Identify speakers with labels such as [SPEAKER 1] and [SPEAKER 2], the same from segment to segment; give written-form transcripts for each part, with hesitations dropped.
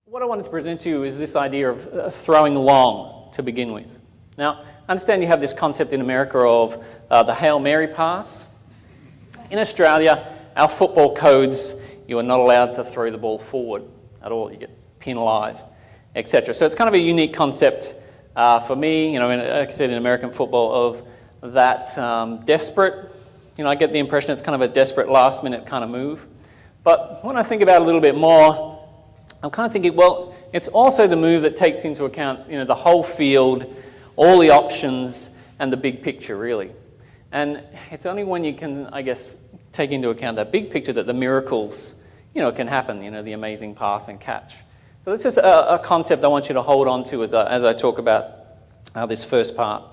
[SPEAKER 1] What I wanted to present to you is this idea of throwing long to begin with. Now, I understand you have this concept in America of the Hail Mary pass. In Australia, our football codes, you are not allowed to throw the ball forward at all. You get penalised, etc. So it's kind of a unique concept for me, you know, like I said, in American football, of that desperate, you know, I get the impression it's kind of a desperate last-minute kind of move. But when I think about it a little bit more, I'm kind of thinking, well, it's also the move that takes into account, you know, the whole field, all the options, and the big picture, really. And it's only when you can, I guess, take into account that big picture that the miracles, you know, can happen, you know, the amazing pass and catch. So that's just a concept I want you to hold on to as I talk about this first part.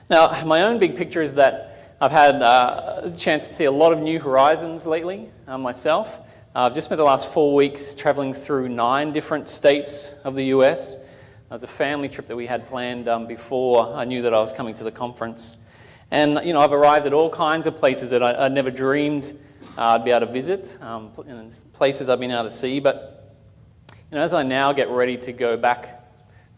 [SPEAKER 1] Now, my own big picture is that I've had a chance to see a lot of new horizons lately myself. I've just spent the last 4 weeks traveling through 9 different states of the US. It was a family trip that we had planned before I knew that I was coming to the conference. And, you know, I've arrived at all kinds of places that I never dreamed I'd be able to visit, places I've been able to see. But, you know, as I now get ready to go back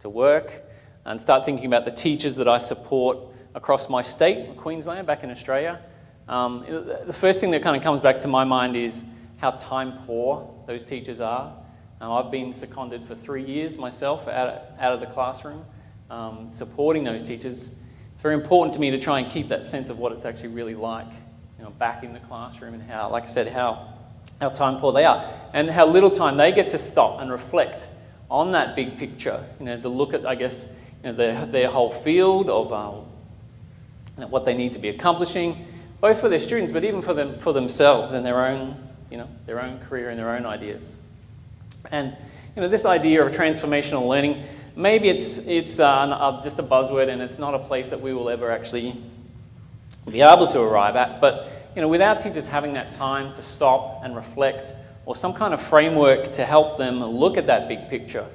[SPEAKER 1] to work and start thinking about the teachers that I support across my state, Queensland, back in Australia, the first thing that kind of comes back to my mind is how time poor those teachers are. I've been seconded for 3 years myself out of the classroom, supporting those teachers. It's very important to me to try and keep that sense of what it's actually really like, you know, back in the classroom, and how, like I said, how time poor they are, and how little time they get to stop and reflect on that big picture, you know, to look at, I guess, you know, their whole field of you know, what they need to be accomplishing, both for their students, but even for themselves and their own, you know, their own career and their own ideas. And, you know, this idea of transformational learning, maybe it's just a buzzword, and it's not a place that we will ever actually be able to arrive at. But, you know, without teachers having that time to stop and reflect, or some kind of framework to help them look at that big picture,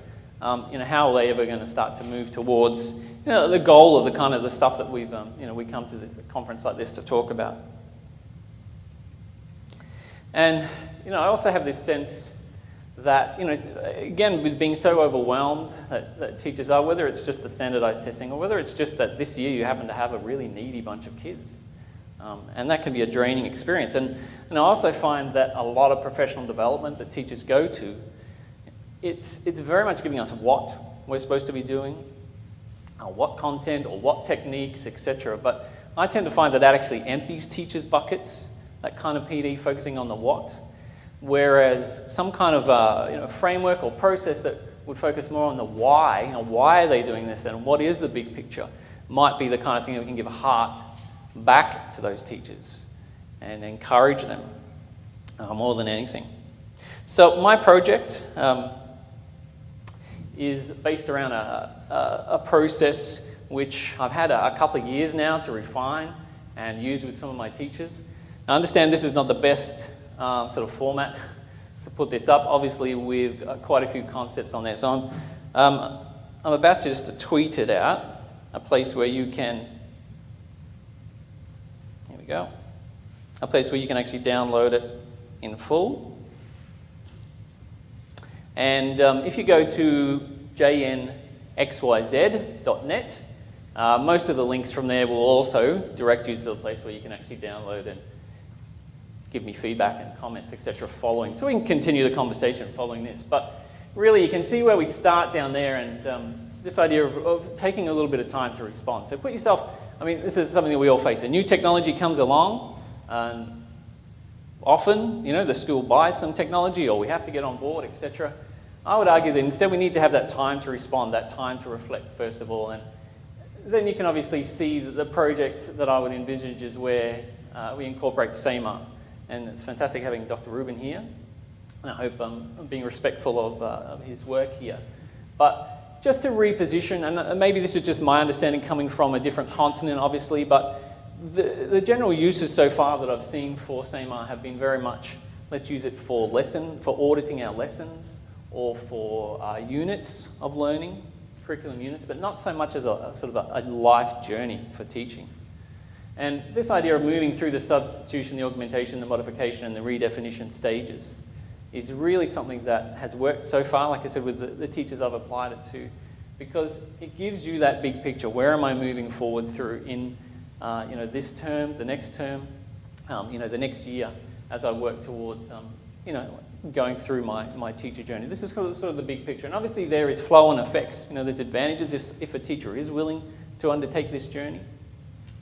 [SPEAKER 1] you know, how are they ever going to start to move towards, you know, the goal of the kind of the stuff that we've, you know, we come to the conference like this to talk about. And, you know, I also have this sense that, you know, again, with being so overwhelmed that teachers are, whether it's just the standardized testing or whether it's just that this year you happen to have a really needy bunch of kids. And that can be a draining experience. And I also find that a lot of professional development that teachers go to, it's very much giving us what we're supposed to be doing, what content or what techniques, etc. But I tend to find that actually empties teachers' buckets, that kind of PD focusing on the what, whereas some kind of you know, framework or process that would focus more on the why, you know, why are they doing this and what is the big picture, might be the kind of thing that we can give a heart back to those teachers and encourage them more than anything. So my project is based around a process which I've had a couple of years now to refine and use with some of my teachers. I understand this is not the best sort of format to put this up, obviously with quite a few concepts on there. So I'm about to just tweet it out, a place where you can, here we go, a place where you can actually download it in full. And if you go to jnxyz.net, most of the links from there will also direct you to the place where you can actually download and give me feedback and comments, etc. following. So we can continue the conversation following this. But really, you can see where we start down there, and this idea of taking a little bit of time to respond. So put yourself, I mean, this is something that we all face. A new technology comes along, and often, you know, the school buys some technology, or we have to get on board, etc. I would argue that instead we need to have that time to respond, that time to reflect first of all, and then you can obviously see that the project that I would envisage is where we incorporate SEMA. And it's fantastic having Dr. Rubin here, and I hope I'm being respectful of his work here. But just to reposition, and maybe this is just my understanding coming from a different continent, obviously, but the general uses so far that I've seen for SEMA have been very much, let's use it for auditing our lessons, or for units of learning, curriculum units, but not so much as a sort of a life journey for teaching. And this idea of moving through the substitution, the augmentation, the modification, and the redefinition stages is really something that has worked so far, like I said, with the teachers I've applied it to, because it gives you that big picture. Where am I moving forward through in this term, the next term, the next year, as I work towards going through my teacher journey. This is sort of the big picture. And obviously there is flow and effects. There's advantages if a teacher is willing to undertake this journey.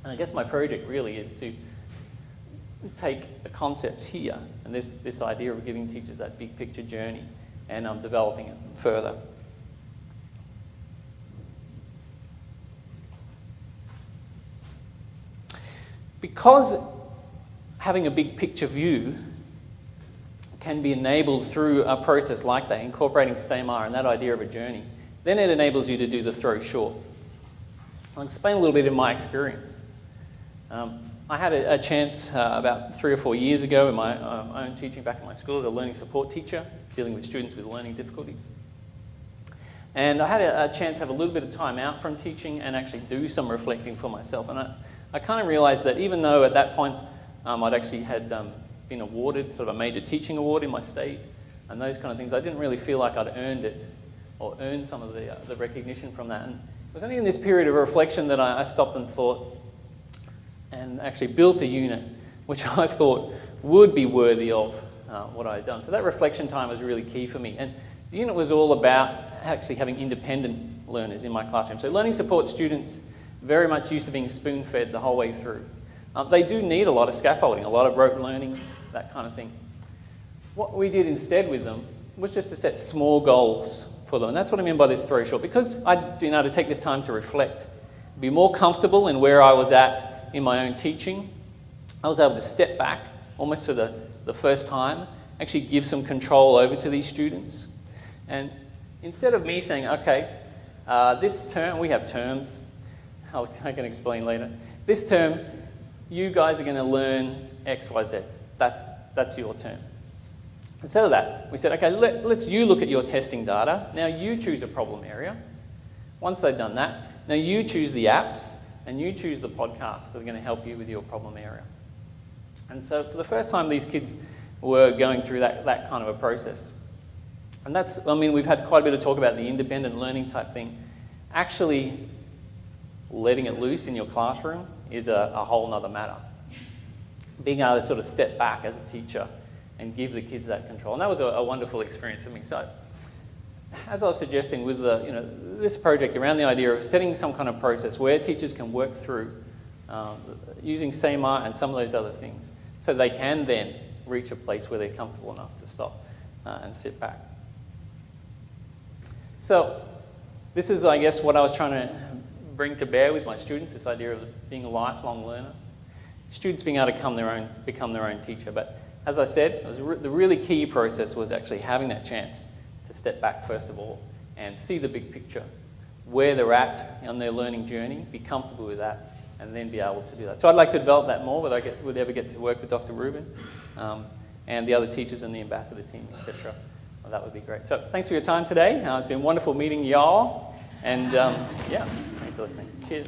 [SPEAKER 1] And I guess my project really is to take the concepts here and this idea of giving teachers that big picture journey and developing it further. Because having a big picture view can be enabled through a process like that, incorporating SAMR and that idea of a journey, then it enables you to do the throw short. I'll explain a little bit of my experience. I had a chance about 3 or 4 years ago in my own teaching back in my school as a learning support teacher, dealing with students with learning difficulties. And I had a chance to have a little bit of time out from teaching and actually do some reflecting for myself. And I kind of realized that even though at that point I'd actually had been awarded sort of a major teaching award in my state and those kind of things, I didn't really feel like I'd earned it or earned some of the recognition from that. And it was only in this period of reflection that I stopped and thought and actually built a unit which I thought would be worthy of what I had done. So that reflection time was really key for me. And the unit was all about actually having independent learners in my classroom. So learning support students very much used to being spoon-fed the whole way through. They do need a lot of scaffolding, a lot of rote learning, that kind of thing. What we did instead with them was just to set small goals for them. And that's what I mean by this throw short. Because I'd been able to take this time to reflect, be more comfortable in where I was at in my own teaching, I was able to step back almost for the first time, actually give some control over to these students. And instead of me saying, okay, this term, we have terms, I can explain later. This term, you guys are going to learn X, Y, Z. That's your term. Instead of that, we said, okay, let's you look at your testing data. Now you choose a problem area. Once they've done that, now you choose the apps and you choose the podcasts that are going to help you with your problem area. And so for the first time, these kids were going through that kind of a process. And that's, I mean, we've had quite a bit of talk about the independent learning type thing. Actually, letting it loose in your classroom is a whole nother matter. Being able to sort of step back as a teacher and give the kids that control. And that was a wonderful experience for me. So as I was suggesting with this project around the idea of setting some kind of process where teachers can work through using SAMR and some of those other things so they can then reach a place where they're comfortable enough to stop and sit back. So this is, I guess, what I was trying to bring to bear with my students, this idea of being a lifelong learner. Students being able to become their own teacher. But as I said, the really key process was actually having that chance to step back first of all and see the big picture, where they're at on their learning journey, be comfortable with that, and then be able to do that. So I'd like to develop that more, whether I would ever get to work with Dr. Rubin and the other teachers and the ambassador team, etc. Well, that would be great. So thanks for your time today. It's been wonderful meeting y'all. And yeah, thanks for listening. Cheers.